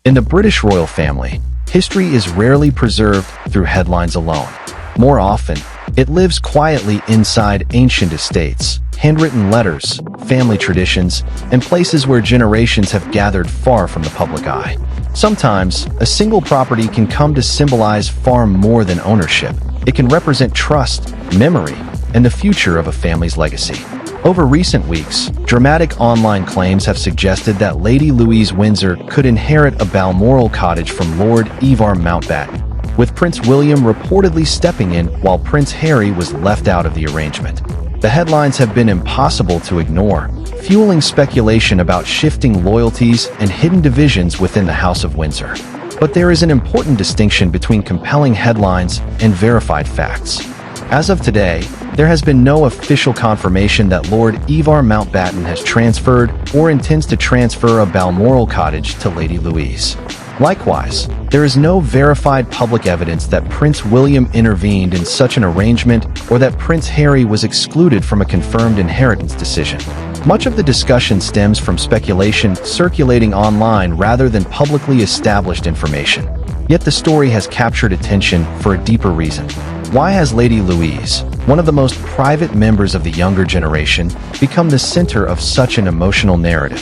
In the British royal family, history is rarely preserved through headlines alone. More often, it lives quietly inside ancient estates, handwritten letters, family traditions, and places where generations have gathered far from the public eye. Sometimes, a single property can come to symbolize far more than ownership. It can represent trust, memory, and the future of a family's legacy. Over recent weeks, dramatic online claims have suggested that Lady Louise Windsor could inherit a Balmoral Cottage from Lord Ivar Mountbatten, with Prince William reportedly stepping in while Prince Harry was left out of the arrangement. The headlines have been impossible to ignore, fueling speculation about shifting loyalties and hidden divisions within the House of Windsor. But there is an important distinction between compelling headlines and verified facts. As of today, there has been no official confirmation that Lord Ivar Mountbatten has transferred or intends to transfer a Balmoral Cottage to Lady Louise. Likewise, there is no verified public evidence that Prince William intervened in such an arrangement or that Prince Harry was excluded from a confirmed inheritance decision. Much of the discussion stems from speculation circulating online rather than publicly established information. Yet the story has captured attention for a deeper reason. Why has Lady Louise, one of the most private members of the younger generation, become the center of such an emotional narrative?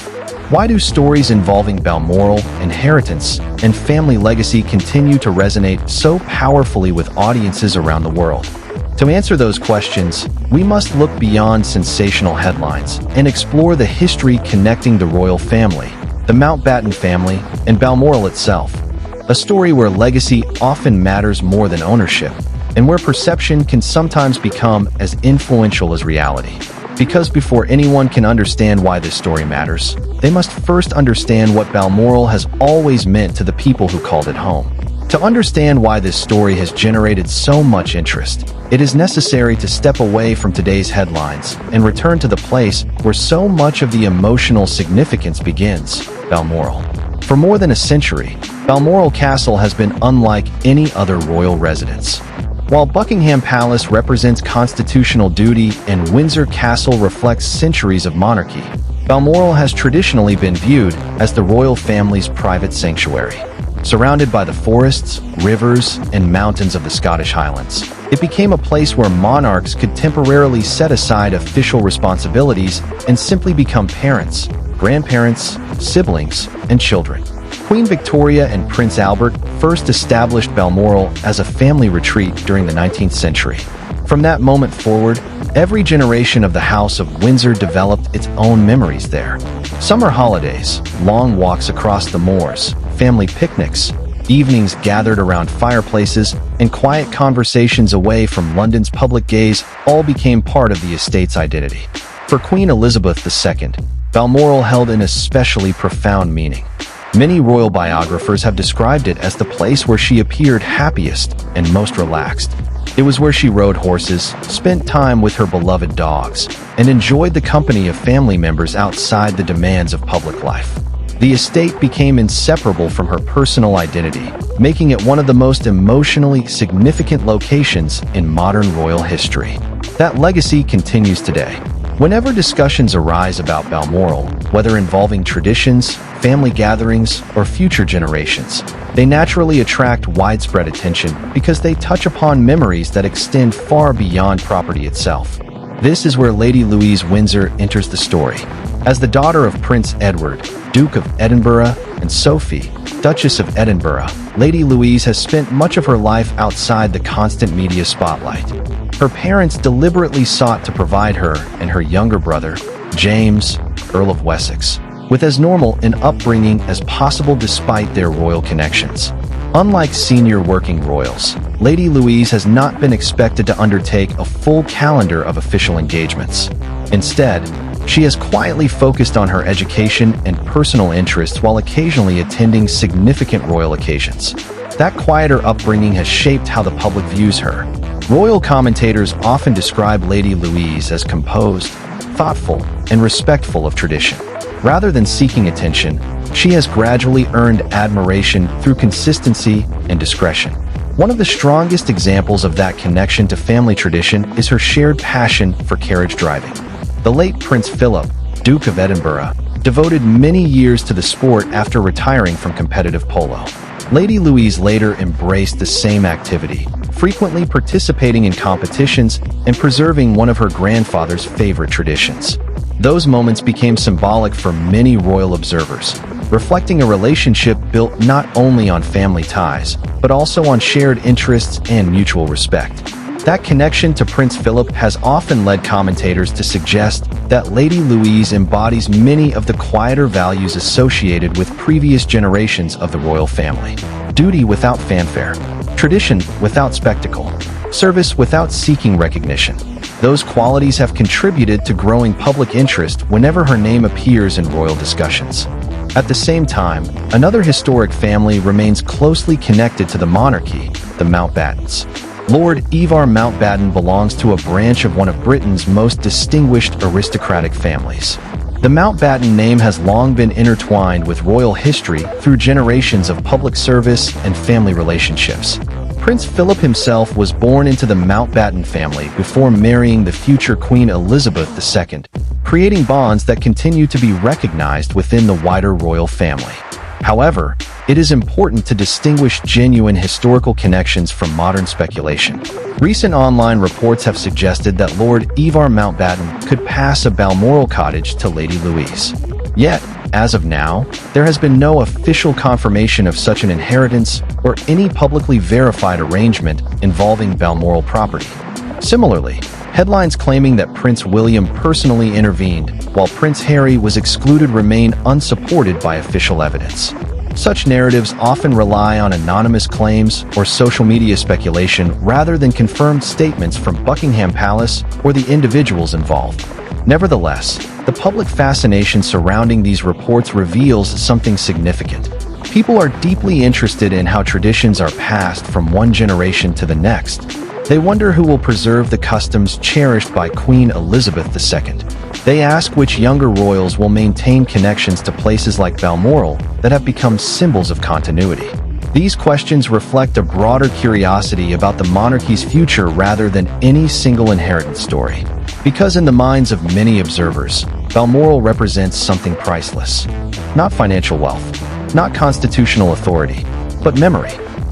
Why do stories involving Balmoral, inheritance, and family legacy continue to resonate so powerfully with audiences around the world? To answer those questions, we must look beyond sensational headlines and explore the history connecting the royal family, the Mountbatten family, and Balmoral itself. A story where legacy often matters more than ownership, and where perception can sometimes become as influential as reality. Because before anyone can understand why this story matters, they must first understand what Balmoral has always meant to the people who called it home. To understand why this story has generated so much interest, it is necessary to step away from today's headlines and return to the place where so much of the emotional significance begins, Balmoral. For more than a century, Balmoral Castle has been unlike any other royal residence. While Buckingham Palace represents constitutional duty and Windsor Castle reflects centuries of monarchy, Balmoral has traditionally been viewed as the royal family's private sanctuary. Surrounded by the forests, rivers, and mountains of the Scottish Highlands, it became a place where monarchs could temporarily set aside official responsibilities and simply become parents, grandparents, siblings, and children. Queen Victoria and Prince Albert first established Balmoral as a family retreat during the 19th century. From that moment forward, every generation of the House of Windsor developed its own memories there. Summer holidays, long walks across the moors, family picnics, evenings gathered around fireplaces, and quiet conversations away from London's public gaze all became part of the estate's identity. For Queen Elizabeth II, Balmoral held an especially profound meaning. Many royal biographers have described it as the place where she appeared happiest and most relaxed. It was where she rode horses, spent time with her beloved dogs, and enjoyed the company of family members outside the demands of public life. The estate became inseparable from her personal identity, making it one of the most emotionally significant locations in modern royal history. That legacy continues today. Whenever discussions arise about Balmoral, whether involving traditions, family gatherings, or future generations, they naturally attract widespread attention because they touch upon memories that extend far beyond property itself. This is where Lady Louise Windsor enters the story. As the daughter of Prince Edward, Duke of Edinburgh, and Sophie, Duchess of Edinburgh, Lady Louise has spent much of her life outside the constant media spotlight. Her parents deliberately sought to provide her and her younger brother, James, Earl of Wessex, with as normal an upbringing as possible despite their royal connections. Unlike senior working royals, Lady Louise has not been expected to undertake a full calendar of official engagements. Instead, she has quietly focused on her education and personal interests while occasionally attending significant royal occasions. That quieter upbringing has shaped how the public views her. Royal commentators often describe Lady Louise as composed, thoughtful, and respectful of tradition. Rather than seeking attention, she has gradually earned admiration through consistency and discretion. One of the strongest examples of that connection to family tradition is her shared passion for carriage driving. The late Prince Philip, Duke of Edinburgh, devoted many years to the sport after retiring from competitive polo. Lady Louise later embraced the same activity, frequently participating in competitions and preserving one of her grandfather's favorite traditions. Those moments became symbolic for many royal observers, reflecting a relationship built not only on family ties, but also on shared interests and mutual respect. That connection to Prince Philip has often led commentators to suggest that Lady Louise embodies many of the quieter values associated with previous generations of the royal family. Duty without fanfare, tradition without spectacle, service without seeking recognition. Those qualities have contributed to growing public interest whenever her name appears in royal discussions. At the same time, another historic family remains closely connected to the monarchy, the Mountbattens. Lord Ivar Mountbatten belongs to a branch of one of Britain's most distinguished aristocratic families. The Mountbatten name has long been intertwined with royal history through generations of public service and family relationships. Prince Philip himself was born into the Mountbatten family before marrying the future Queen Elizabeth II, creating bonds that continue to be recognized within the wider royal family. However, it is important to distinguish genuine historical connections from modern speculation. Recent online reports have suggested that Lord Ivar Mountbatten could pass a Balmoral Cottage to Lady Louise. Yet, as of now, there has been no official confirmation of such an inheritance or any publicly verified arrangement involving Balmoral property. Similarly, headlines claiming that Prince William personally intervened while Prince Harry was excluded remain unsupported by official evidence. Such narratives often rely on anonymous claims or social media speculation rather than confirmed statements from Buckingham Palace or the individuals involved. Nevertheless, the public fascination surrounding these reports reveals something significant. People are deeply interested in how traditions are passed from one generation to the next. They wonder who will preserve the customs cherished by Queen Elizabeth II. They ask which younger royals will maintain connections to places like Balmoral that have become symbols of continuity. These questions reflect a broader curiosity about the monarchy's future rather than any single inheritance story. Because in the minds of many observers, Balmoral represents something priceless. Not financial wealth, not constitutional authority, but memory,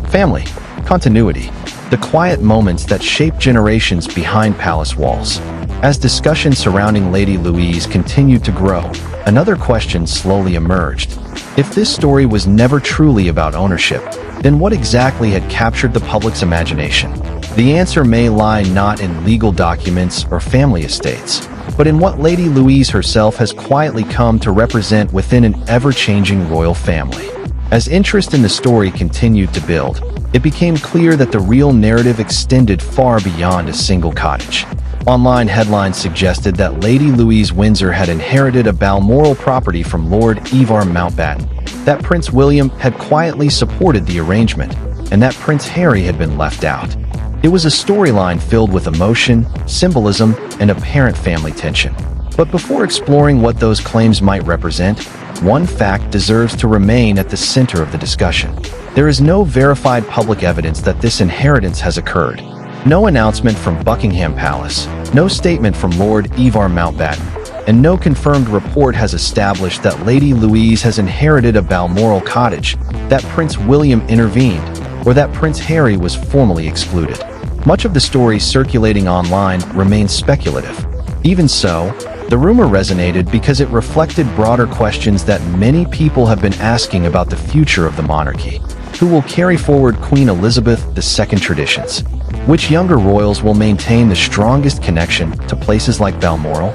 family, continuity, the quiet moments that shape generations behind palace walls. As discussions surrounding Lady Louise continued to grow, another question slowly emerged. If this story was never truly about ownership, then what exactly had captured the public's imagination? The answer may lie not in legal documents or family estates, but in what Lady Louise herself has quietly come to represent within an ever-changing royal family. As interest in the story continued to build, it became clear that the real narrative extended far beyond a single cottage. Online headlines suggested that Lady Louise Windsor had inherited a Balmoral property from Lord Ivar Mountbatten, that Prince William had quietly supported the arrangement, and that Prince Harry had been left out. It was a storyline filled with emotion, symbolism, and apparent family tension. But before exploring what those claims might represent, one fact deserves to remain at the center of the discussion. There is no verified public evidence that this inheritance has occurred. No announcement from Buckingham Palace, no statement from Lord Ivar Mountbatten, and no confirmed report has established that Lady Louise has inherited a Balmoral Cottage, that Prince William intervened, or that Prince Harry was formally excluded. Much of the story circulating online remains speculative. Even so, the rumor resonated because it reflected broader questions that many people have been asking about the future of the monarchy. Who will carry forward Queen Elizabeth II traditions? Which younger royals will maintain the strongest connection to places like Balmoral?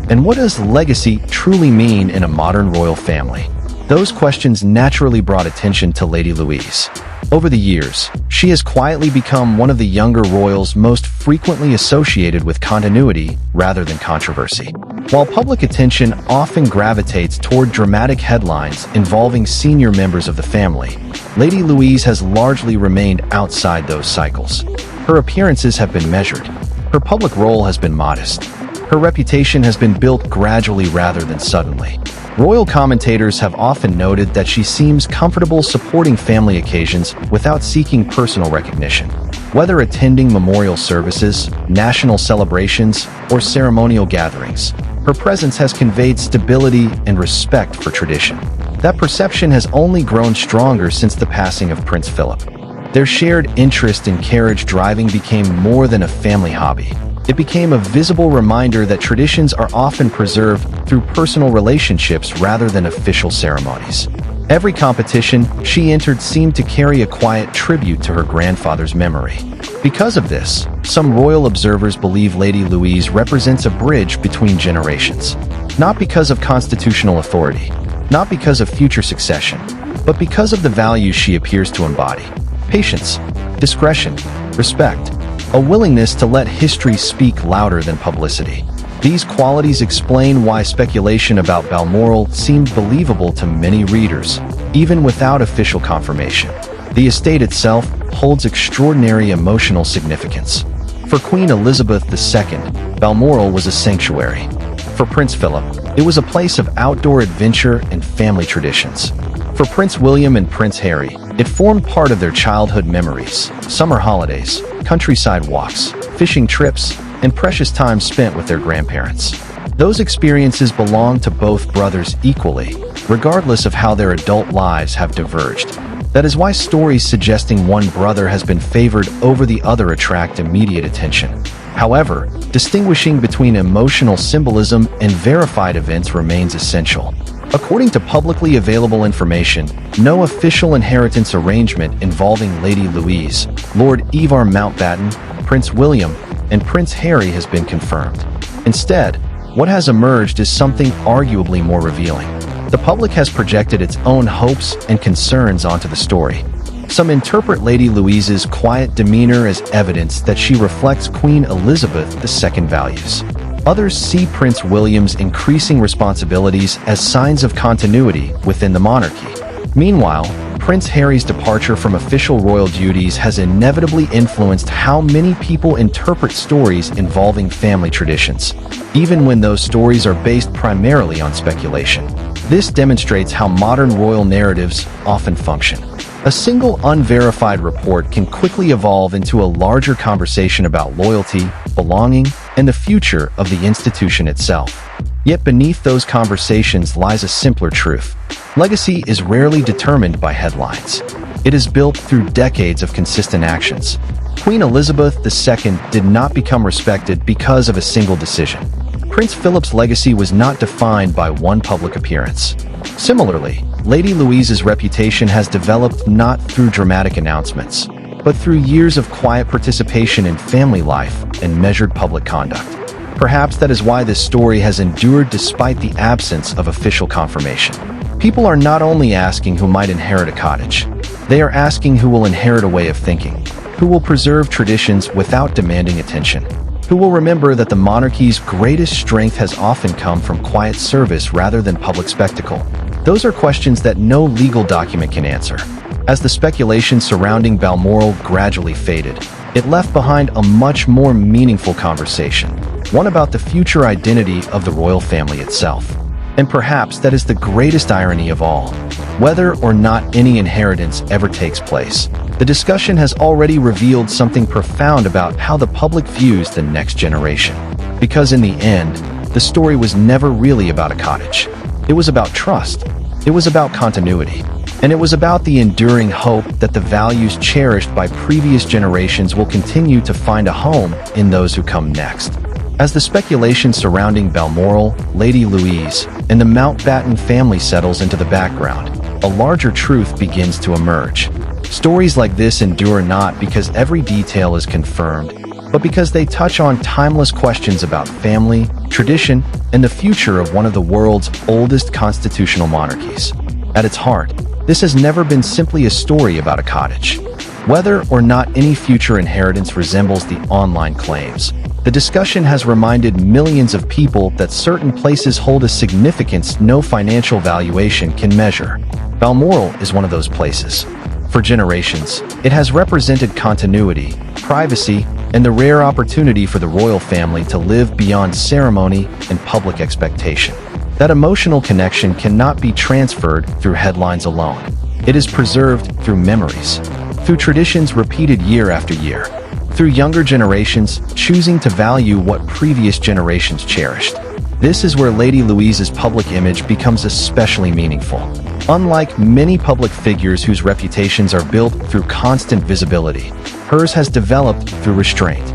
And what does legacy truly mean in a modern royal family? Those questions naturally brought attention to Lady Louise. Over the years, she has quietly become one of the younger royals most frequently associated with continuity rather than controversy. While public attention often gravitates toward dramatic headlines involving senior members of the family, Lady Louise has largely remained outside those cycles. Her appearances have been measured. Her public role has been modest. Her reputation has been built gradually rather than suddenly. Royal commentators have often noted that she seems comfortable supporting family occasions without seeking personal recognition. Whether attending memorial services, national celebrations, or ceremonial gatherings, Her presence has conveyed stability and respect for tradition. That perception has only grown stronger since the passing of Prince Philip. Their shared interest in carriage driving became more than a family hobby. It became a visible reminder that traditions are often preserved through personal relationships rather than official ceremonies. Every competition she entered seemed to carry a quiet tribute to her grandfather's memory. Because of this, some royal observers believe Lady Louise represents a bridge between generations. Not because of constitutional authority, not because of future succession, but because of the values she appears to embody. Patience, discretion, respect, a willingness to let history speak louder than publicity. These qualities explain why speculation about Balmoral seemed believable to many readers, even without official confirmation. The estate itself holds extraordinary emotional significance. For Queen Elizabeth II, Balmoral was a sanctuary. For Prince Philip, it was a place of outdoor adventure and family traditions. For Prince William and Prince Harry, it formed part of their childhood memories, summer holidays, countryside walks, fishing trips, and precious time spent with their grandparents. Those experiences belong to both brothers equally, regardless of how their adult lives have diverged. That is why stories suggesting one brother has been favored over the other attract immediate attention. However, distinguishing between emotional symbolism and verified events remains essential. According to publicly available information, no official inheritance arrangement involving Lady Louise, Lord Ivar Mountbatten, Prince William, and Prince Harry has been confirmed. Instead, what has emerged is something arguably more revealing. The public has projected its own hopes and concerns onto the story. Some interpret Lady Louise's quiet demeanor as evidence that she reflects Queen Elizabeth II's values. Others see Prince William's increasing responsibilities as signs of continuity within the monarchy. Meanwhile, Prince Harry's departure from official royal duties has inevitably influenced how many people interpret stories involving family traditions, even when those stories are based primarily on speculation. This demonstrates how modern royal narratives often function. A single unverified report can quickly evolve into a larger conversation about loyalty, belonging, and the future of the institution itself. Yet beneath those conversations lies a simpler truth. Legacy is rarely determined by headlines. It is built through decades of consistent actions. Queen Elizabeth II did not become respected because of a single decision. Prince Philip's legacy was not defined by one public appearance. Similarly, Lady Louise's reputation has developed not through dramatic announcements, but through years of quiet participation in family life and measured public conduct. Perhaps that is why this story has endured despite the absence of official confirmation. People are not only asking who might inherit a cottage, they are asking who will inherit a way of thinking, who will preserve traditions without demanding attention, who will remember that the monarchy's greatest strength has often come from quiet service rather than public spectacle. Those are questions that no legal document can answer. As the speculation surrounding Balmoral gradually faded, it left behind a much more meaningful conversation, one about the future identity of the royal family itself. And perhaps that is the greatest irony of all. Whether or not any inheritance ever takes place, the discussion has already revealed something profound about how the public views the next generation. Because in the end, the story was never really about a cottage. It was about trust. It was about continuity. And it was about the enduring hope that the values cherished by previous generations will continue to find a home in those who come next. As the speculation surrounding Balmoral, Lady Louise, and the Mountbatten family settles into the background, a larger truth begins to emerge. Stories like this endure not because every detail is confirmed, but because they touch on timeless questions about family, tradition, and the future of one of the world's oldest constitutional monarchies. At its heart, this has never been simply a story about a cottage. Whether or not any future inheritance resembles the online claims, the discussion has reminded millions of people that certain places hold a significance no financial valuation can measure. Balmoral is one of those places. For generations, it has represented continuity, privacy, and the rare opportunity for the royal family to live beyond ceremony and public expectation. That emotional connection cannot be transferred through headlines alone. It is preserved through memories, through traditions repeated year after year, through younger generations choosing to value what previous generations cherished. This is where Lady Louise's public image becomes especially meaningful. Unlike many public figures whose reputations are built through constant visibility, hers has developed through restraint.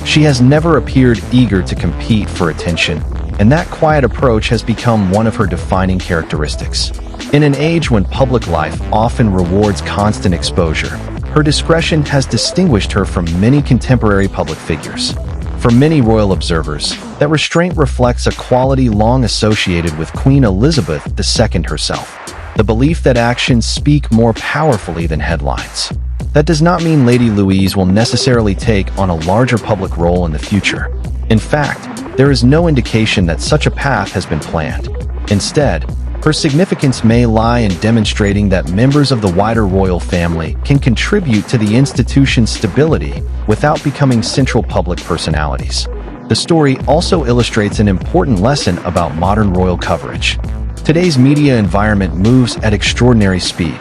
She has never appeared eager to compete for attention, and that quiet approach has become one of her defining characteristics. In an age when public life often rewards constant exposure, her discretion has distinguished her from many contemporary public figures. For many royal observers, that restraint reflects a quality long associated with Queen Elizabeth II herself, the belief that actions speak more powerfully than headlines. That does not mean Lady Louise will necessarily take on a larger public role in the future. In fact, there is no indication that such a path has been planned. Instead, her significance may lie in demonstrating that members of the wider royal family can contribute to the institution's stability without becoming central public personalities. The story also illustrates an important lesson about modern royal coverage. Today's media environment moves at extraordinary speed.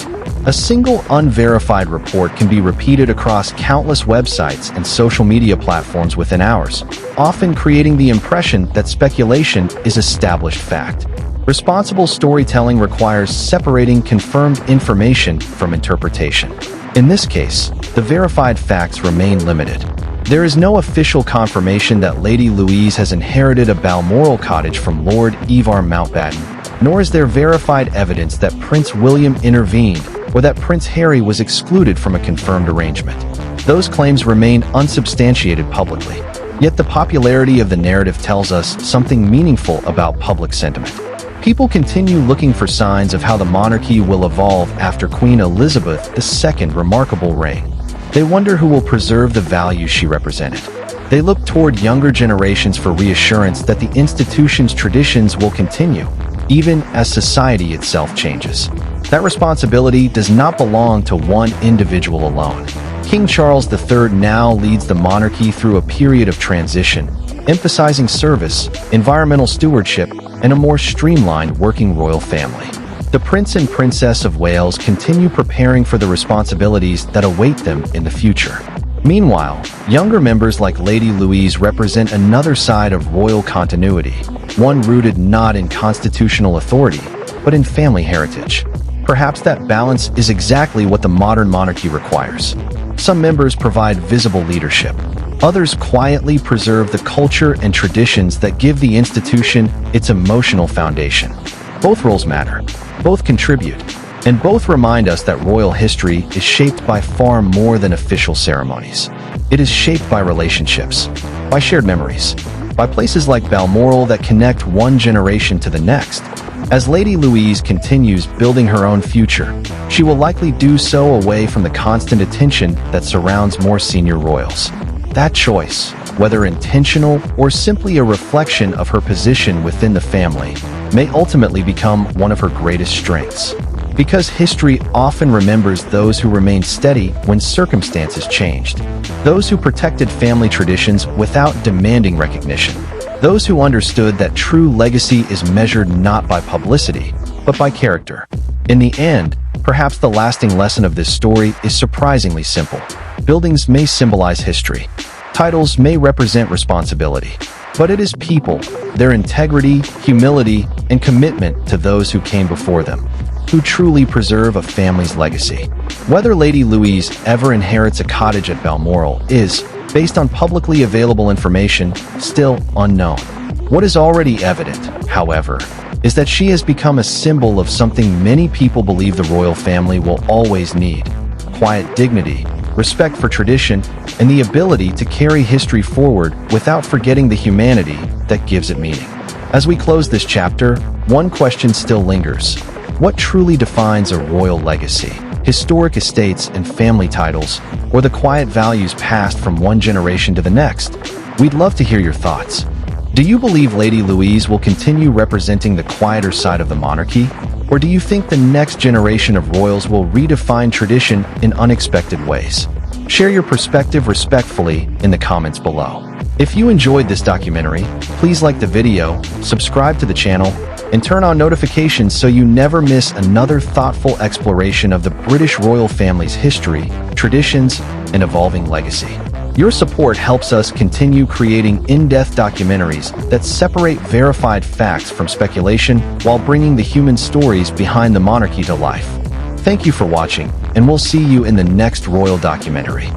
A single unverified report can be repeated across countless websites and social media platforms within hours, often creating the impression that speculation is established fact. Responsible storytelling requires separating confirmed information from interpretation. In this case, the verified facts remain limited. There is no official confirmation that Lady Louise has inherited a Balmoral Cottage from Lord Ivar Mountbatten, nor is there verified evidence that Prince William intervened or that Prince Harry was excluded from a confirmed arrangement. Those claims remain unsubstantiated publicly, yet the popularity of the narrative tells us something meaningful about public sentiment. People continue looking for signs of how the monarchy will evolve after Queen Elizabeth II's remarkable reign. They wonder who will preserve the values she represented. They look toward younger generations for reassurance that the institution's traditions will continue, even as society itself changes. That responsibility does not belong to one individual alone. King Charles III now leads the monarchy through a period of transition, emphasizing service, environmental stewardship, and a more streamlined working royal family. The Prince and Princess of Wales continue preparing for the responsibilities that await them in the future. Meanwhile, younger members like Lady Louise represent another side of royal continuity, one rooted not in constitutional authority, but in family heritage. Perhaps that balance is exactly what the modern monarchy requires. Some members provide visible leadership. Others quietly preserve the culture and traditions that give the institution its emotional foundation. Both roles matter, both contribute, and both remind us that royal history is shaped by far more than official ceremonies. It is shaped by relationships, by shared memories, by places like Balmoral that connect one generation to the next. As Lady Louise continues building her own future, she will likely do so away from the constant attention that surrounds more senior royals. That choice, whether intentional or simply a reflection of her position within the family, may ultimately become one of her greatest strengths. Because history often remembers those who remained steady when circumstances changed, those who protected family traditions without demanding recognition, those who understood that true legacy is measured not by publicity, but by character. In the end, perhaps the lasting lesson of this story is surprisingly simple. Buildings may symbolize history. Titles may represent responsibility. But it is people, their integrity, humility, and commitment to those who came before them, who truly preserve a family's legacy. Whether Lady Louise ever inherits a cottage at Balmoral is, based on publicly available information, still unknown. What is already evident, however, is that she has become a symbol of something many people believe the royal family will always need: quiet dignity, respect for tradition, and the ability to carry history forward without forgetting the humanity that gives it meaning. As we close this chapter, one question still lingers. What truly defines a royal legacy? Historic estates and family titles, or the quiet values passed from one generation to the next? We'd love to hear your thoughts. Do you believe Lady Louise will continue representing the quieter side of the monarchy? Or do you think the next generation of royals will redefine tradition in unexpected ways? Share your perspective respectfully in the comments below. If you enjoyed this documentary, please like the video, subscribe to the channel, and turn on notifications so you never miss another thoughtful exploration of the British royal family's history, traditions, and evolving legacy. Your support helps us continue creating in-depth documentaries that separate verified facts from speculation while bringing the human stories behind the monarchy to life. Thank you for watching, and we'll see you in the next royal documentary.